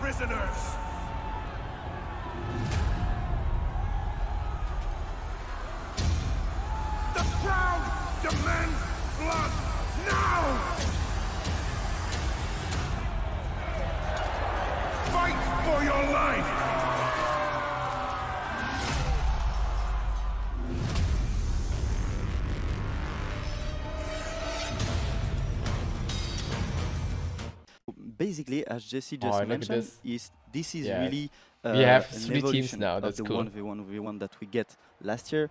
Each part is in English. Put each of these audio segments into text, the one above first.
prisoners! The crowd demands blood now! Fight for your life! Basically, as Jesse just mentioned, this is really we have an 3 teams evolution now. of That's the cool. 1v1 that we get last year.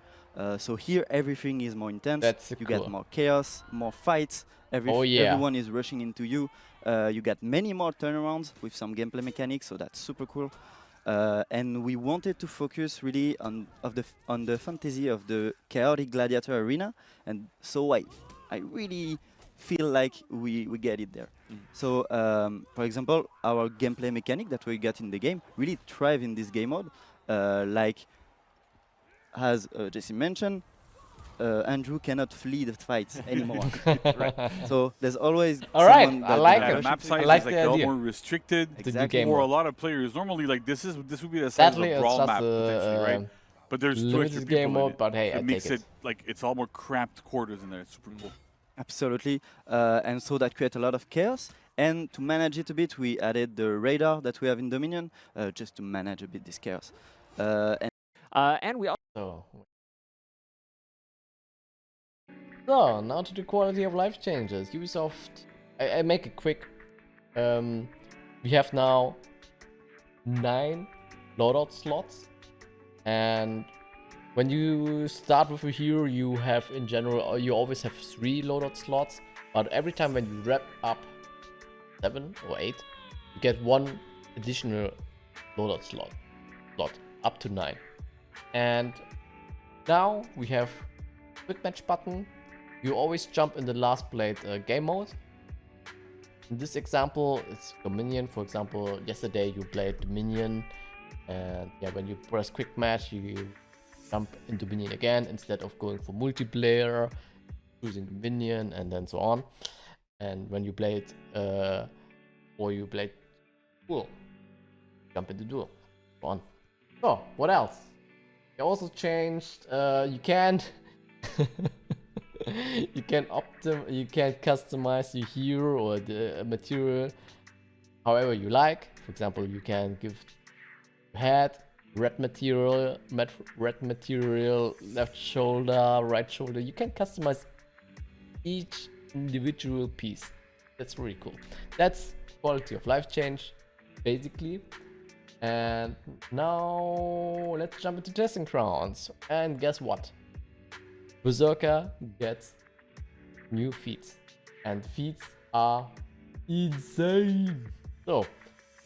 So here everything is more intense. That's you cool. get more chaos, more fights. Yeah. Everyone is rushing into you. You get many more turnarounds with some gameplay mechanics, so that's super cool. And we wanted to focus really on the fantasy of the chaotic gladiator arena, and so I really feel like we get it there. So, for example, our gameplay mechanic that we got in the game really thrive in this game mode. Like, as Jesse mentioned, Andrew cannot flee the fights anymore. Right. So there's always someone that I like Yeah, it. the map size like is like the a lot idea. more restricted Exactly. for a lot of players. Normally, like this would be the size of Sadly, a it's brawl just map potentially, right? But there's 2 extra limited people game in mode, it. but hey, So I it makes take it. like it's all more cramped quarters in there. It's super cool. Absolutely. And so that creates a lot of chaos. And to manage it a bit, we added the radar that we have in Dominion, just to manage a bit this chaos. And we also. So, now to the quality of life changes. Ubisoft, I make it quick. We have now 9 loadout slots, and when you start with a hero, you have in general, you always have 3 loadout slots, but every time when you wrap up 7 or 8, you get 1 additional loadout slot up to 9. And now we have quick match button. You always jump in the last played game mode. In this example, it's Dominion. For example, yesterday you played Dominion, and yeah, when you press quick match, you jump in Dominion again instead of going for multiplayer, choosing Dominion, and then so on. And when you played, or you played duel, jump into duel, so on. So what else? They also changed. You can. You can customize your hero or the material however you like. For example, you can give head red material, left shoulder, right shoulder. You can customize each individual piece. That's really cool. That's quality of life change, basically. And now let's jump into testing grounds. And guess what? Berserker gets new feats, and the feats are insane. So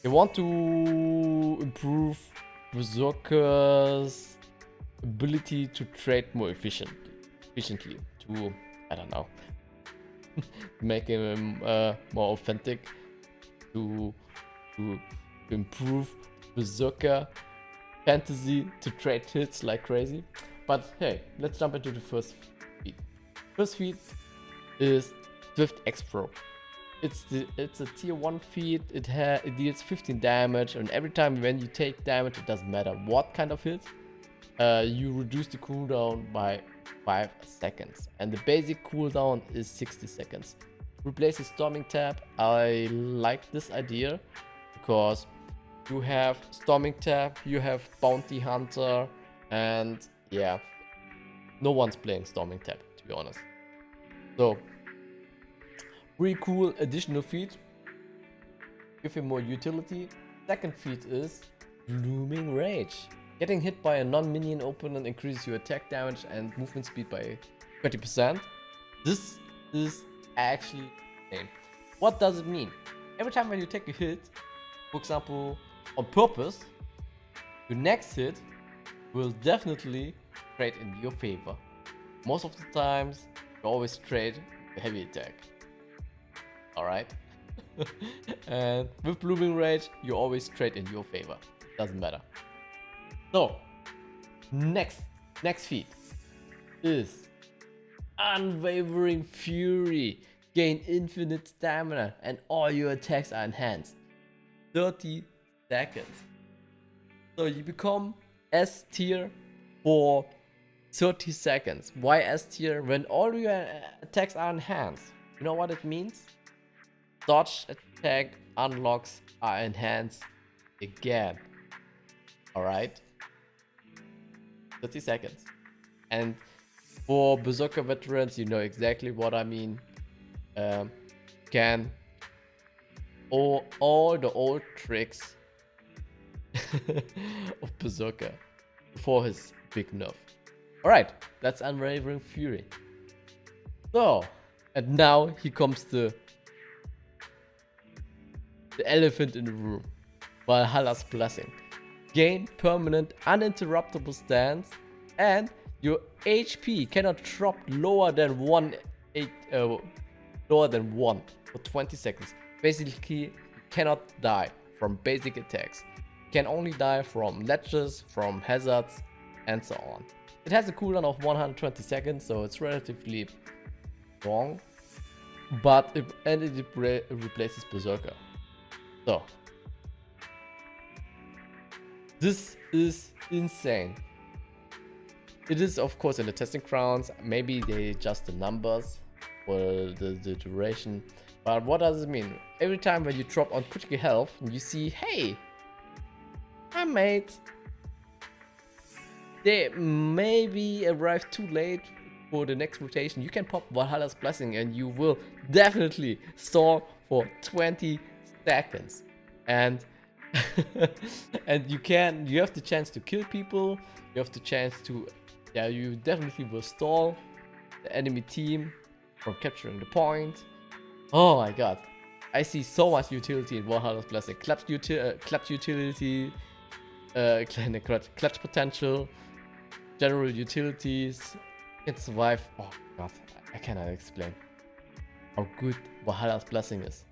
they want to improve Berserker's ability to trade more efficiently to, I don't know, make him more authentic, to improve Berserker fantasy to trade hits like crazy. But hey, let's jump into the first feat. First feat is Swift X Pro. It's a tier 1 feat. It deals 15 damage, and every time when you take damage, it doesn't matter what kind of hit, you reduce the cooldown by 5 seconds. And the basic cooldown is 60 seconds. Replace the Storming Tab. I like this idea because you have Storming Tab, you have Bounty Hunter, and yeah, no one's playing Storming Tab, to be honest. So, really cool additional feat. Give him more utility. Second feat is Blooming Rage. Getting hit by a non-minion opponent increases your attack damage and movement speed by 20%. This is actually insane. What does it mean? Every time when you take a hit, for example, on purpose, your next hit will definitely trade in your favor. Most of the times, you always trade the heavy attack. Alright? And with Blooming Rage, you always trade in your favor. Doesn't matter. So, next feat is Unwavering Fury. Gain infinite stamina and all your attacks are enhanced. 30 seconds. So you become S tier for 30 seconds. Why S tier? When all your attacks are enhanced. You know what it means? Dodge attack unlocks are enhanced again. Alright? 30 seconds. And for Berserker veterans, you know exactly what I mean. Can all the old tricks of Berserker before his big nerf. Alright, that's Unwavering Fury. So, and now he comes the elephant in the room. Valhalla's Blessing. Gain permanent uninterruptible stance, and your HP cannot drop lower than 1 for 20 seconds. Basically, you cannot die from basic attacks. You can only die from ledges, from hazards, and so on. It has a cooldown of 120 seconds, so it's relatively long, but it replaces Berserker. So, this is insane. It is, of course, in the testing grounds. Maybe they adjust the numbers for the duration. But what does it mean? Every time when you drop on critical health, you see, hey, my mates, they maybe arrive too late for the next rotation. You can pop Valhalla's Blessing and you will definitely stall for 20 seconds. And and you have the chance to kill people. You have the chance to, you definitely will stall the enemy team from capturing the point. Oh my god, I see so much utility in Valhalla's Blessing. Clutch utility, clutch potential, general utilities. You can survive. Oh god, I cannot explain how good Valhalla's Blessing is.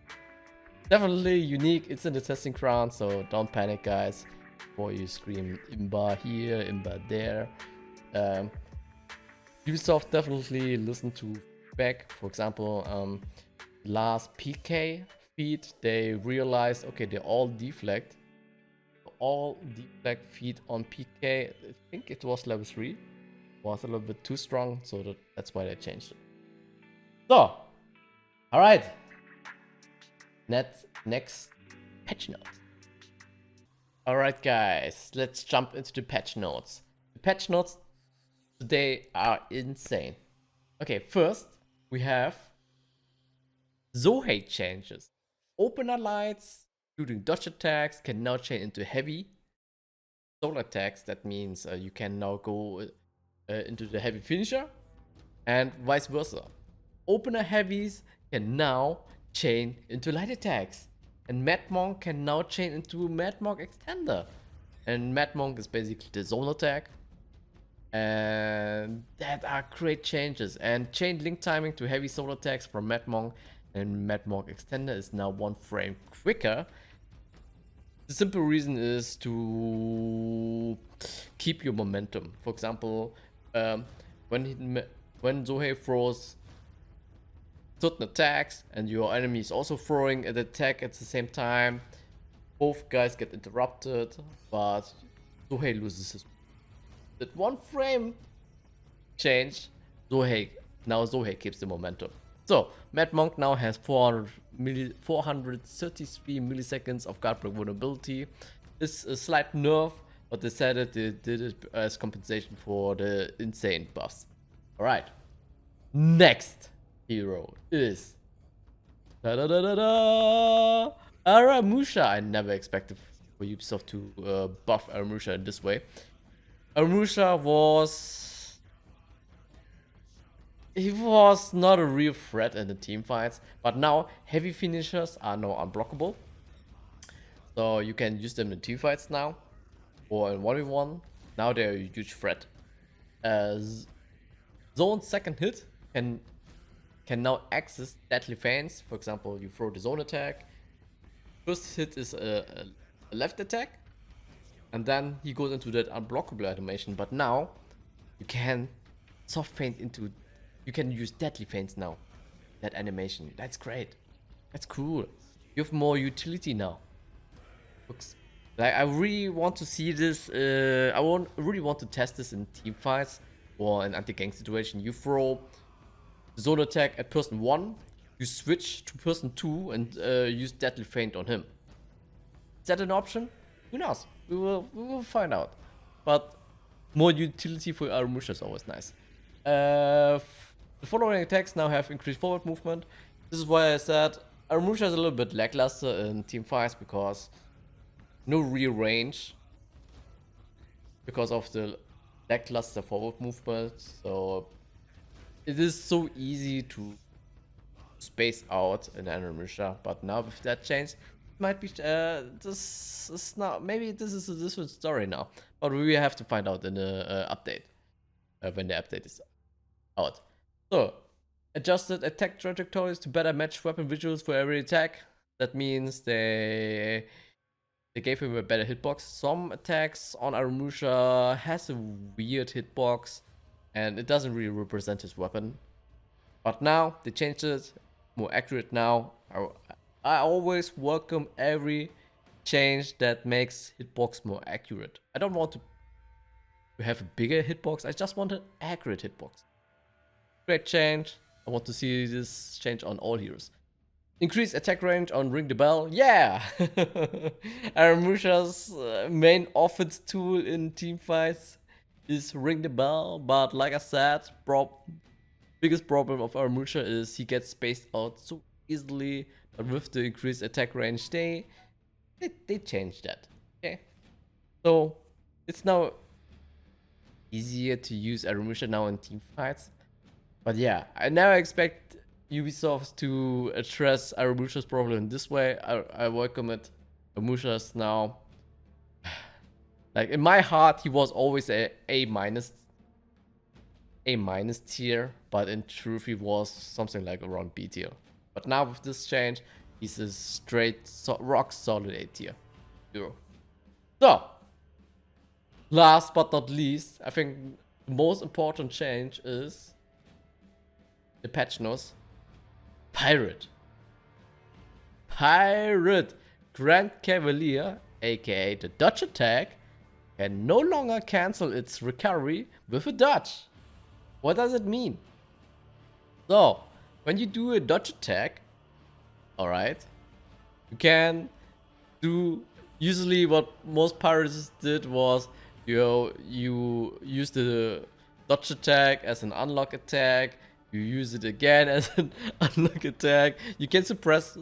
Definitely unique. It's in the testing ground, so don't panic, guys. Before you scream Imba here, Imba there. Ubisoft definitely listened to feedback. For example, last PK feed, they realized, okay, they all deflect. All deflect feed on PK. I think it was level 3. Was a little bit too strong, so that's why they changed it. So, alright. Next patch notes. Alright guys, let's jump into the patch notes. The patch notes today are insane. Okay, first we have Sohei changes. Opener lights, including dodge attacks, can now change into heavy. Solar attacks, that means you can now go into the heavy finisher, and vice versa. Opener heavies can now chain into light attacks, and Mad Monk can now chain into Mad Monk extender, and Mad Monk is basically the zone attack, and that are great changes. And chain link timing to heavy solar attacks from Mad Monk and Mad Monk extender is now 1 frame quicker. The simple reason is to keep your momentum. For example, when Sohei throws certain attacks and your enemy is also throwing an attack at the same time, both guys get interrupted, but Sohei loses his. That 1 frame change, Sohei keeps the momentum. So Mad Monk now has 433 milliseconds of guard break vulnerability. It's a slight nerf, but they said that they did it as compensation for the insane buffs. Alright, next hero is Aramusha. I never expected for Ubisoft to buff Aramusha in this way. Aramusha was not a real threat in the team fights, but now heavy finishers are now unblockable, so you can use them in team fights now, or in 1v1. Now they're a huge threat. Zone's second hit can now access deadly feints. For example, you throw the zone attack. First hit is a left attack, and then he goes into that unblockable animation. But now you can soft feint into. You can use deadly feints now. That animation. That's great. That's cool. You have more utility now. Looks Like, I really want to see this. Really want to test this in team fights or in anti-gang situation. You throw solo attack at person 1, you switch to person 2 and use deadly feint on him. Is that an option? Who knows? We will find out. But more utility for Aramusha is always nice. The following attacks now have increased forward movement. This is why I said Aramusha is a little bit lackluster in team fights because no real range because of the lackluster forward movement. So it is so easy to space out in Aramusha, but now with that change, it might be this is not, maybe this is a different story now. But we have to find out in the update when the update is out. So adjusted attack trajectories to better match weapon visuals for every attack. That means they gave him a better hitbox. Some attacks on Aramusha has a weird hitbox and it doesn't really represent his weapon. But now they changed it, more accurate now. I always welcome every change that makes hitbox more accurate. I don't want to have a bigger hitbox, I just want an accurate hitbox. Great change. I want to see this change on all heroes. Increase attack range on Ring the Bell. Yeah! Aramusha's main offense tool in team fights is Ring the Bell. But like I said, biggest problem of Aramusha is he gets spaced out so easily. But with the increased attack range, they changed that. Okay? So it's now easier to use Aramusha now in team fights. But yeah, I now expect Ubisoft to address Aramusha's problem in this way. I welcome it. Aramusha's now, like in my heart, he was always A minus tier, but in truth he was something like around B tier. But now with this change, he's a straight rock solid A tier hero. So last but not least, I think the most important change is the patch notes. Pirate. Grand Cavalier, aka the dodge attack, can no longer cancel its recovery with a dodge. What does it mean? So, when you do a dodge attack, alright, you can do, usually what most pirates did was, you use the dodge attack as an unlock attack, you use it again as an unlock attack. You can suppress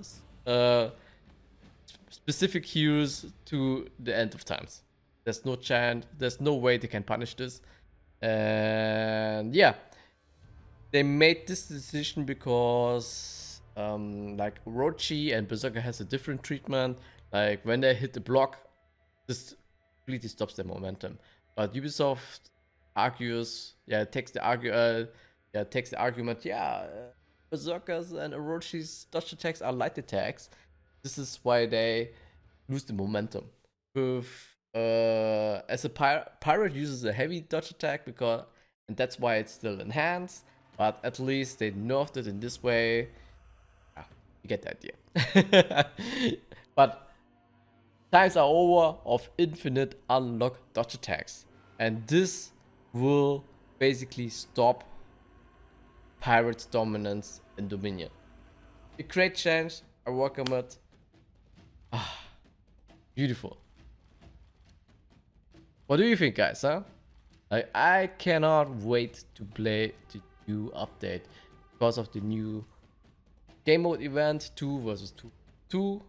specific heroes to the end of times. There's no chance, there's no way they can punish this. And yeah, they made this decision because like Orochi and Berserker has a different treatment. Like when they hit the block, this completely stops their momentum. But Ubisoft argues, takes the argument, Berserkers and Orochi's dodge attacks are light attacks. This is why they lose the momentum. As a pirate uses a heavy dodge attack and that's why it's still enhanced. But at least they nerfed it in this way. You get the idea. But times are over of infinite unlock dodge attacks, and this will basically stop Pirates' dominance in Dominion. A great change. I welcome it. Beautiful. What do you think, guys? I cannot wait to play the new update because of the new game mode event 2 versus 2.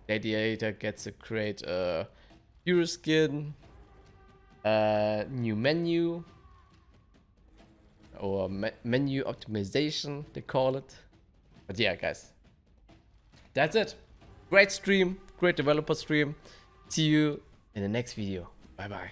Gladiator gets a great hero skin, new menu, or menu optimization they call it. But yeah, guys, that's it. Great stream, great developer stream. See you in the next video. Bye bye.